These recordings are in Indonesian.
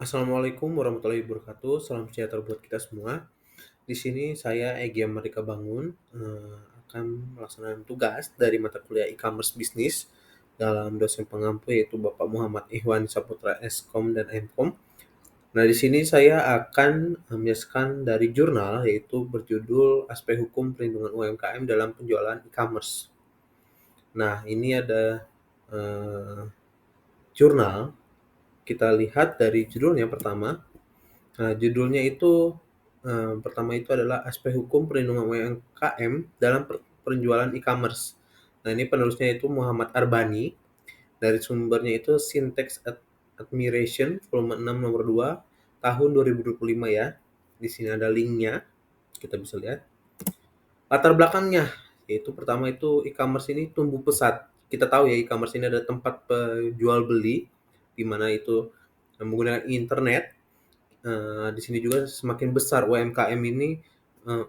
Assalamualaikum warahmatullahi wabarakatuh. Salam sejahtera buat kita semua. Di sini saya Egy Merdeka Bangun akan melaksanakan tugas dari mata kuliah e-commerce bisnis dalam dosen pengampu yaitu Bapak Muhammad Ihwan Saputra Skom dan Mkom. Nah, di sini saya akan menjelaskan dari jurnal yaitu berjudul Aspek Hukum Perlindungan UMKM dalam Penjualan E-commerce. Nah, ini ada jurnal. Kita lihat dari judulnya pertama. Nah, judulnya itu pertama itu adalah Aspek Hukum Perlindungan UMKM dalam Penjualan E-commerce. Nah, ini penulisnya itu Muhammad Arbani. Dari sumbernya itu Syntax Admiration volume 6 nomor 2 tahun 2025 ya. Di sini ada linknya, kita bisa lihat. Latar belakangnya yaitu pertama itu e-commerce ini tumbuh pesat. Kita tahu ya e-commerce ini ada tempat jual beli di mana itu menggunakan internet. Di sini juga semakin besar UMKM ini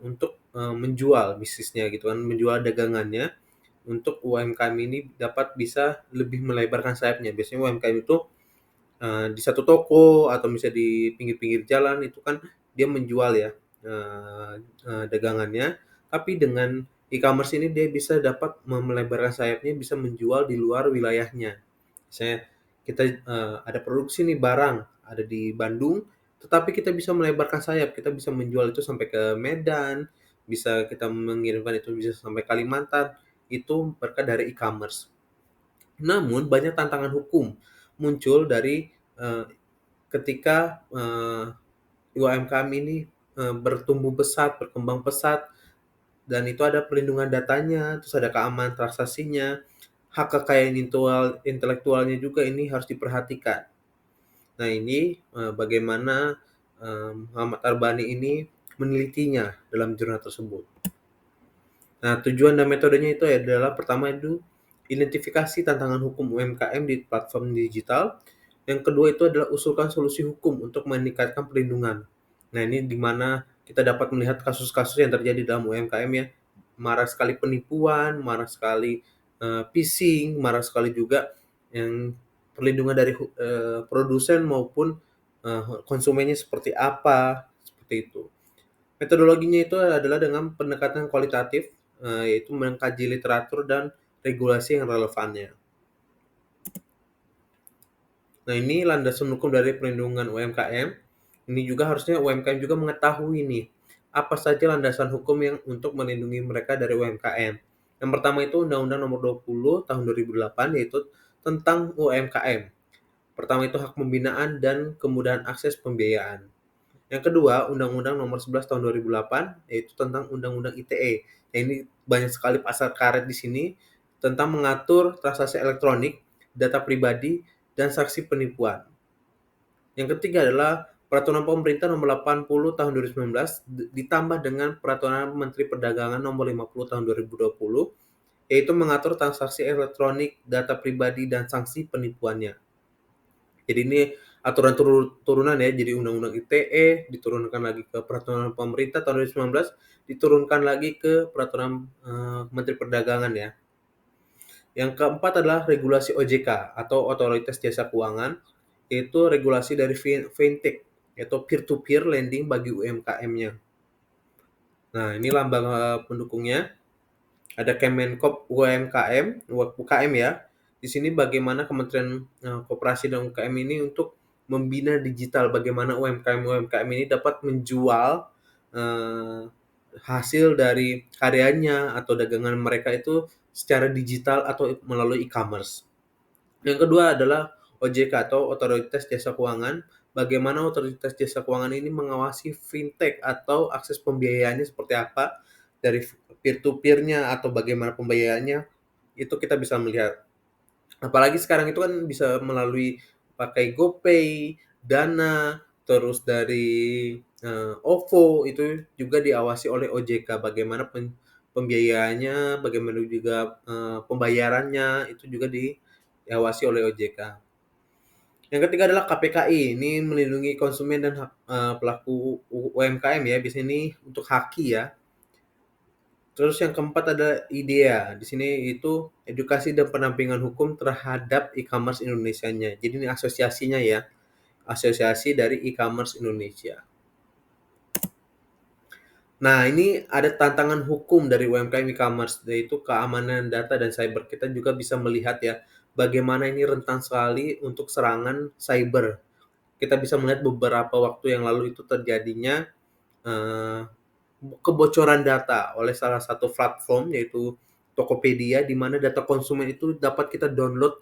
untuk menjual bisnisnya gitu kan, menjual dagangannya untuk UMKM ini dapat bisa lebih melebarkan sayapnya. Biasanya UMKM itu di satu toko atau misalnya di pinggir-pinggir jalan itu kan dia menjual ya dagangannya, tapi dengan e-commerce ini dia bisa dapat melebarkan sayapnya, bisa menjual di luar wilayahnya. Misalnya kita ada produksi nih barang ada di Bandung, tetapi kita bisa melebarkan sayap, kita bisa menjual itu sampai ke Medan, bisa kita mengirimkan itu bisa sampai Kalimantan, itu berkat dari e-commerce. Namun banyak tantangan hukum muncul dari ketika UMKM ini bertumbuh pesat, berkembang pesat, dan itu ada perlindungan datanya, terus ada keamanan transaksinya, hak kekayaan intelektualnya juga ini harus diperhatikan. Nah, ini bagaimana Muhammad Arbani ini menelitinya dalam jurnal tersebut. Nah, tujuan dan metodenya itu adalah pertama itu identifikasi tantangan hukum UMKM di platform digital. Yang kedua itu adalah usulkan solusi hukum untuk meningkatkan perlindungan. Nah, ini di mana kita dapat melihat kasus-kasus yang terjadi dalam UMKM ya. Marak sekali penipuan, marak sekali phishing, marak sekali juga yang perlindungan dari produsen maupun konsumennya seperti apa, seperti itu. Metodologinya itu adalah dengan pendekatan kualitatif, yaitu mengkaji literatur dan regulasi yang relevannya. Nah, ini landasan hukum dari perlindungan UMKM. Ini juga harusnya UMKM juga mengetahui nih, apa saja landasan hukum yang untuk melindungi mereka dari UMKM. Yang pertama itu Undang-Undang Nomor 20 Tahun 2008 yaitu tentang UMKM. Pertama itu hak pembinaan dan kemudahan akses pembiayaan. Yang kedua, Undang-Undang Nomor 11 Tahun 2008 yaitu tentang Undang-Undang ITE. Nah, ini banyak sekali pasal karet di sini tentang mengatur transaksi elektronik, data pribadi, dan saksi penipuan. Yang ketiga adalah Peraturan Pemerintah Nomor 80 Tahun 2019 ditambah dengan Peraturan Menteri Perdagangan Nomor 50 Tahun 2020 yaitu mengatur transaksi elektronik, data pribadi, dan sanksi penipuannya. Jadi ini aturan turunan ya, jadi Undang-Undang ITE diturunkan lagi ke Peraturan Pemerintah tahun 2019, diturunkan lagi ke Peraturan Menteri Perdagangan ya. Yang keempat adalah regulasi OJK atau Otoritas Jasa Keuangan, yaitu regulasi dari fintech, yaitu peer-to-peer lending bagi UMKM-nya. Nah, ini lambang pendukungnya. Ada Kemenkop UKM ya. Di sini bagaimana Kementerian Koperasi dan UKM ini untuk membina digital, bagaimana UMKM ini dapat menjual hasil dari karyanya atau dagangan mereka itu secara digital atau melalui e-commerce. Yang kedua adalah OJK atau Otoritas Jasa Keuangan. Bagaimana Otoritas Jasa Keuangan ini mengawasi fintech atau akses pembiayaannya seperti apa, dari peer-to-peer-nya atau bagaimana pembayarannya, itu kita bisa melihat. Apalagi sekarang itu kan bisa melalui pakai GoPay, Dana, terus dari OVO, itu juga diawasi oleh OJK. Bagaimana pembiayaannya, bagaimana juga pembayarannya, itu juga diawasi oleh OJK. Yang ketiga adalah KPKI, ini melindungi konsumen dan pelaku UMKM ya, biasanya ini untuk haki ya. Terus yang keempat ada IDEA, di sini itu edukasi dan pendampingan hukum terhadap e-commerce Indonesianya. Jadi ini asosiasinya ya, Asosiasi dari E-commerce Indonesia. Nah, ini ada tantangan hukum dari UMKM e-commerce, yaitu keamanan data dan cyber. Kita juga bisa melihat ya, bagaimana ini rentan sekali untuk serangan cyber. Kita bisa melihat beberapa waktu yang lalu itu terjadinya eh, kebocoran data oleh salah satu platform yaitu Tokopedia, di mana data konsumen itu dapat kita download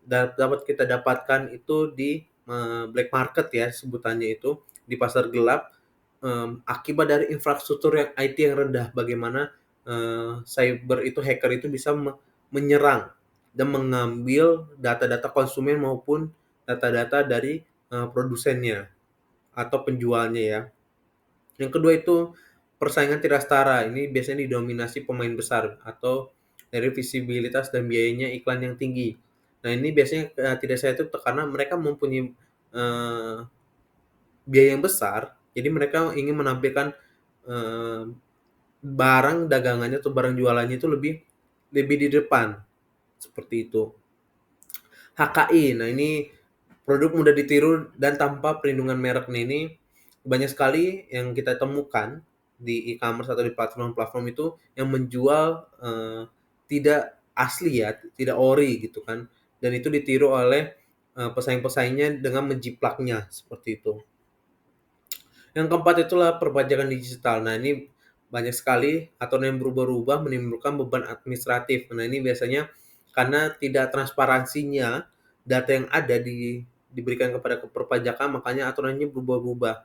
dan dapat kita dapatkan itu di black market ya sebutannya itu, di pasar gelap, akibat dari infrastruktur yang IT yang rendah. Bagaimana cyber itu, hacker itu bisa menyerang dan mengambil data-data konsumen maupun data-data dari produsennya atau penjualnya ya. Yang kedua itu persaingan tidak setara. Ini biasanya didominasi pemain besar atau dari visibilitas dan biayanya iklan yang tinggi. Nah, ini biasanya tidak sehat itu karena mereka mempunyai biaya yang besar, jadi mereka ingin menampilkan eh, barang dagangannya atau barang jualannya itu lebih lebih di depan seperti itu. HKI, nah ini produk mudah ditiru dan tanpa perlindungan merek. Nah, ini banyak sekali yang kita temukan di e-commerce atau di platform-platform itu yang menjual tidak asli ya, tidak ori gitu kan. Dan itu ditiru oleh pesaing-pesaingnya dengan menjiplaknya seperti itu. Yang keempat itulah perpajakan digital. Nah, ini banyak sekali aturan yang berubah-ubah menimbulkan beban administratif. Nah, ini biasanya karena tidak transparansinya data yang ada diberikan kepada perpajakan, makanya aturannya berubah-ubah.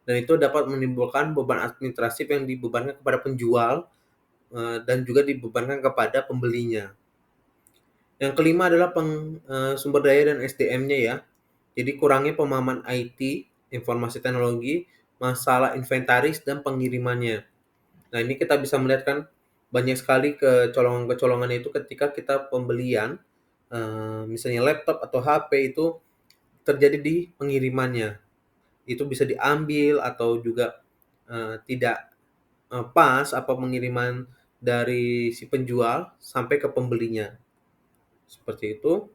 Dan itu dapat menimbulkan beban administratif yang dibebankan kepada penjual dan juga dibebankan kepada pembelinya. Yang kelima adalah sumber daya dan SDM-nya ya. Jadi kurangnya pemahaman IT, informasi teknologi, masalah inventaris dan pengirimannya. Nah, ini kita bisa melihat kan banyak sekali kecolongan-kecolongan itu ketika kita pembelian misalnya laptop atau HP itu terjadi di pengirimannya. Itu bisa diambil atau juga tidak pas apa pengiriman dari si penjual sampai ke pembelinya. Seperti itu.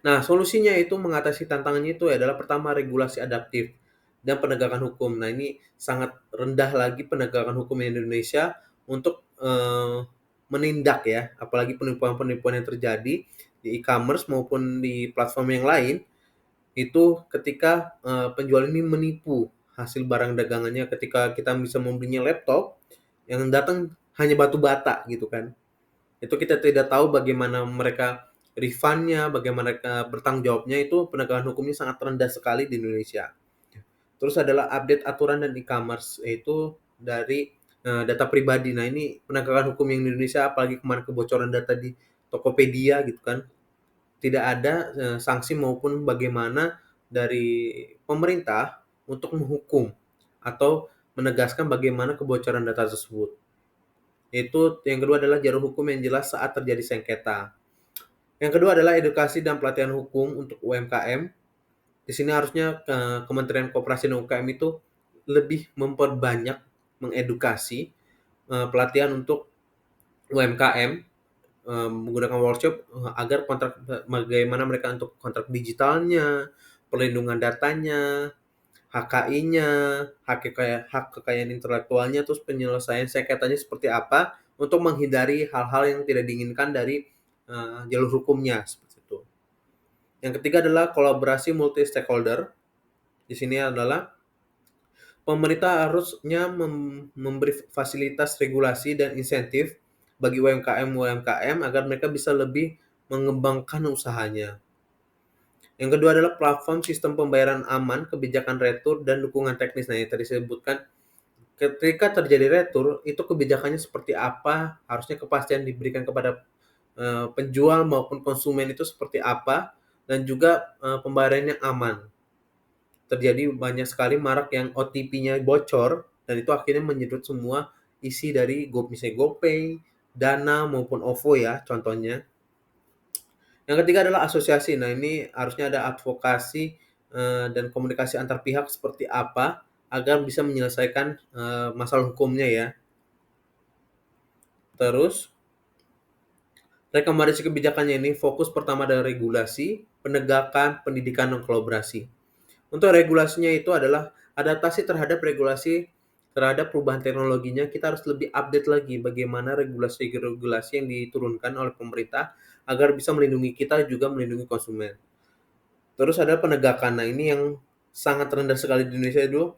Nah, solusinya itu mengatasi tantangannya itu adalah pertama regulasi adaptif dan penegakan hukum. Nah, ini sangat rendah lagi penegakan hukum di Indonesia untuk menindak ya, apalagi penipuan-penipuan yang terjadi di e-commerce maupun di platform yang lain itu ketika penjual ini menipu hasil barang dagangannya ketika kita bisa membelinya laptop yang datang hanya batu bata gitu kan. Itu kita tidak tahu bagaimana mereka refund-nya, bagaimana mereka bertanggung jawabnya, itu penegakan hukumnya sangat rendah sekali di Indonesia. Terus adalah update aturan dan e-commerce, yaitu dari data pribadi. Nah, ini penegakan hukum yang di Indonesia, apalagi kemarin kebocoran data di Tokopedia gitu kan, tidak ada sanksi maupun bagaimana dari pemerintah untuk menghukum atau menegaskan bagaimana kebocoran data tersebut. Itu yang kedua adalah jalur hukum yang jelas saat terjadi sengketa. Yang kedua adalah edukasi dan pelatihan hukum untuk UMKM. Di sini harusnya Kementerian Koperasi dan UMKM itu lebih memperbanyak mengedukasi pelatihan untuk UMKM menggunakan workshop agar kontrak bagaimana mereka untuk kontrak digitalnya, perlindungan datanya, HKI-nya, hak kekayaan intelektualnya, terus penyelesaian sengketanya seperti apa untuk menghindari hal-hal yang tidak diinginkan dari jalur hukumnya seperti itu. Yang ketiga adalah kolaborasi multi stakeholder. Di sini adalah pemerintah harusnya memberi fasilitas regulasi dan insentif bagi UMKM agar mereka bisa lebih mengembangkan usahanya. Yang kedua adalah platform sistem pembayaran aman, kebijakan retur, dan dukungan teknis. Nah, yang tadi saya sebutkan, ketika terjadi retur, itu kebijakannya seperti apa, harusnya kepastian diberikan kepada penjual maupun konsumen itu seperti apa, dan juga pembayarannya aman. Terjadi banyak sekali marak yang OTP-nya bocor, dan itu akhirnya menyedot semua isi dari misalnya GoPay, Dana, maupun OVO ya contohnya. Yang ketiga adalah asosiasi. Nah, ini harusnya ada advokasi dan komunikasi antar pihak seperti apa agar bisa menyelesaikan masalah hukumnya ya. Terus Rekomendasi kebijakannya ini fokus pertama adalah regulasi, penegakan, pendidikan, dan kolaborasi. Untuk regulasinya itu adalah adaptasi terhadap regulasi terhadap perubahan teknologinya, kita harus lebih update lagi bagaimana regulasi-regulasi yang diturunkan oleh pemerintah agar bisa melindungi kita juga melindungi konsumen. Terus ada penegakan. Nah, ini yang sangat rendah sekali di Indonesia itu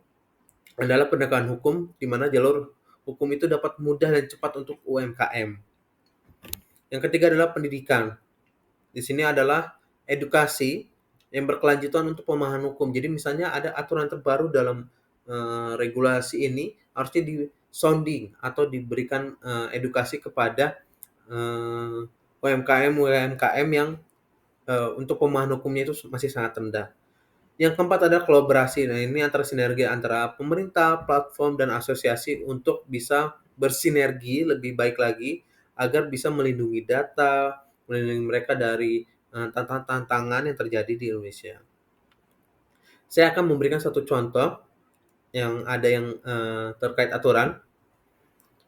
adalah penegakan hukum di mana jalur hukum itu dapat mudah dan cepat untuk UMKM. Yang ketiga adalah pendidikan. Di sini adalah edukasi yang berkelanjutan untuk pemahaman hukum. Jadi misalnya ada aturan terbaru dalam regulasi ini harusnya di-sounding atau diberikan edukasi kepada UMKM yang untuk pemahaman hukumnya itu masih sangat rendah. Yang keempat adalah kolaborasi. Nah, ini antara sinergi antara pemerintah, platform, dan asosiasi untuk bisa bersinergi lebih baik lagi agar bisa melindungi data, melindungi mereka dari tantangan yang terjadi di Indonesia. Saya akan memberikan satu contoh yang ada yang terkait aturan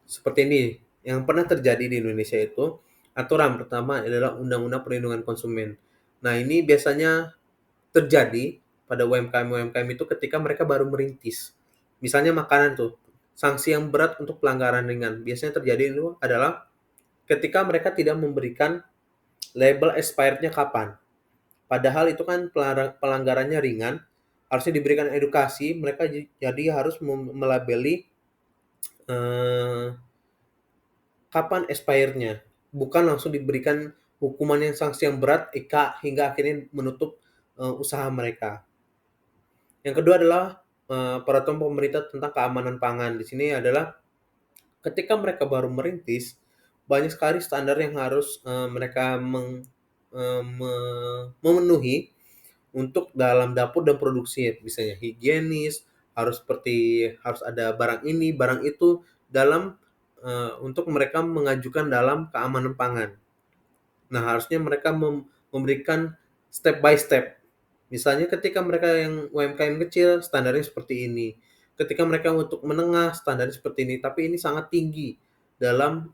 seperti ini. Yang pernah terjadi di Indonesia itu, aturan pertama adalah Undang-Undang Perlindungan Konsumen. Nah, ini biasanya terjadi pada UMKM-UMKM itu ketika mereka baru merintis. Misalnya makanan tuh, sanksi yang berat untuk pelanggaran ringan. Biasanya terjadi itu adalah ketika mereka tidak memberikan label expirednya kapan. Padahal itu kan pelanggarannya ringan, harusnya diberikan edukasi, mereka jadi harus melabeli eh, kapan expirednya. Bukan langsung diberikan hukuman yang sanksi yang berat hingga akhirnya menutup usaha mereka. Yang kedua adalah peraturan pemerintah tentang keamanan pangan. Di sini adalah ketika mereka baru merintis, banyak sekali standar yang harus mereka memenuhi untuk dalam dapur dan produksi. Misalnya higienis, harus ada barang ini, barang itu dalam untuk mereka mengajukan dalam keamanan pangan. Nah, harusnya mereka memberikan step by step. Misalnya ketika mereka yang UMKM kecil, standarnya seperti ini. Ketika mereka untuk menengah, standarnya seperti ini. Tapi ini sangat tinggi dalam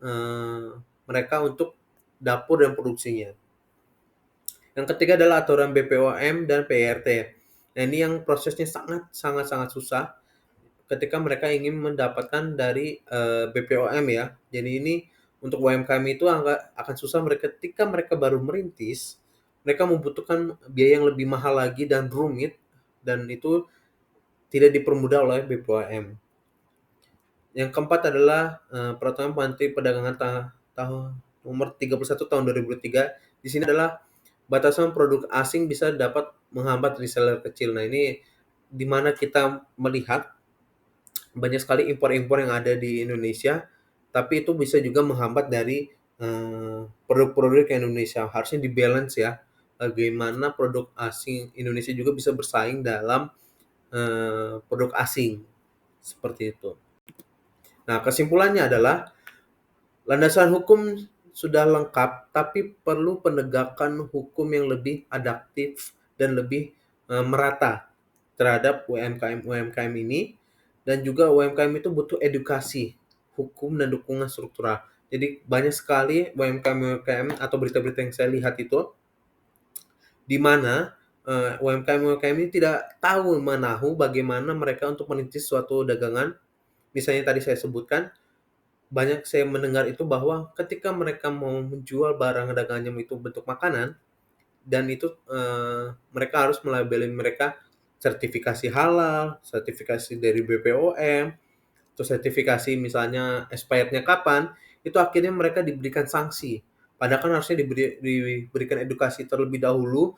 mereka untuk dapur dan produksinya. Yang ketiga adalah aturan BPOM dan PRT. Nah, ini yang prosesnya sangat susah ketika mereka ingin mendapatkan dari BPOM ya. Jadi ini untuk UMKM itu akan susah ketika mereka baru merintis, mereka membutuhkan biaya yang lebih mahal lagi dan rumit, dan itu tidak dipermudah oleh BPOM. Yang keempat adalah Peraturan Menteri Perdagangan tahun nomor 31 tahun 2003. Di sini adalah batasan produk asing bisa dapat menghambat reseller kecil. Nah, ini di mana kita melihat banyak sekali impor-impor yang ada di Indonesia, tapi itu bisa juga menghambat dari produk-produk Indonesia. Harusnya di-balance ya, bagaimana produk asing Indonesia juga bisa bersaing dalam produk asing, seperti itu. Nah, kesimpulannya adalah landasan hukum sudah lengkap, tapi perlu penegakan hukum yang lebih adaptif dan lebih merata terhadap UMKM-UMKM ini, dan juga UMKM itu butuh edukasi hukum dan dukungan struktural. Jadi banyak sekali UMKM-UMKM atau berita-berita yang saya lihat itu di mana UMKM-UMKM ini tidak tahu menahu bagaimana mereka untuk merintis suatu dagangan. Misalnya tadi saya sebutkan, banyak saya mendengar itu bahwa ketika mereka mau menjual barang dagangannya itu bentuk makanan, dan itu mereka harus melabeli mereka sertifikasi halal, sertifikasi dari BPOM, atau sertifikasi misalnya expirednya kapan, itu akhirnya mereka diberikan sanksi. Padahal kan harusnya diberikan edukasi terlebih dahulu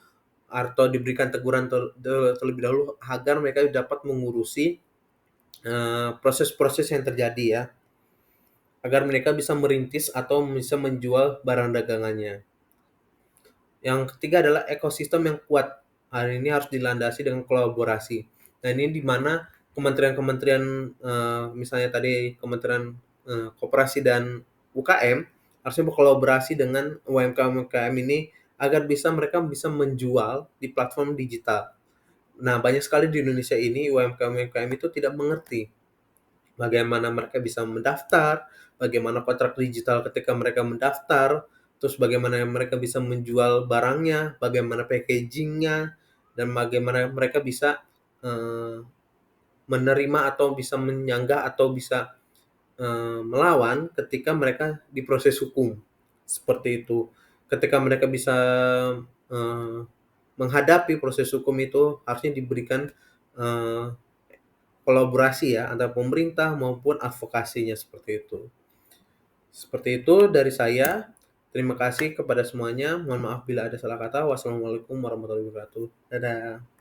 atau diberikan teguran terlebih dahulu agar mereka dapat mengurusi proses-proses yang terjadi ya, agar mereka bisa merintis atau bisa menjual barang dagangannya. Yang ketiga adalah ekosistem yang kuat. Hal ini harus dilandasi dengan kolaborasi. Nah, ini di mana kementerian-kementerian misalnya tadi Kementerian Koperasi dan UKM harusnya berkolaborasi dengan UMKM-UMKM ini agar mereka bisa menjual di platform digital. Nah, banyak sekali di Indonesia ini UMKM-UMKM itu tidak mengerti bagaimana mereka bisa mendaftar, bagaimana kontrak digital ketika mereka mendaftar, terus bagaimana mereka bisa menjual barangnya, bagaimana packaging-nya, dan bagaimana mereka bisa, eee, menerima atau bisa menyanggah atau bisa, melawan ketika mereka diproses hukum, seperti itu. Ketika mereka bisa, eee, menghadapi proses hukum itu harusnya diberikan, eee, kolaborasi ya antara pemerintah maupun advokasinya, seperti itu. Seperti itu dari saya. Terima kasih kepada semuanya. Mohon maaf bila ada salah kata. Wassalamualaikum warahmatullahi wabarakatuh. Dadah.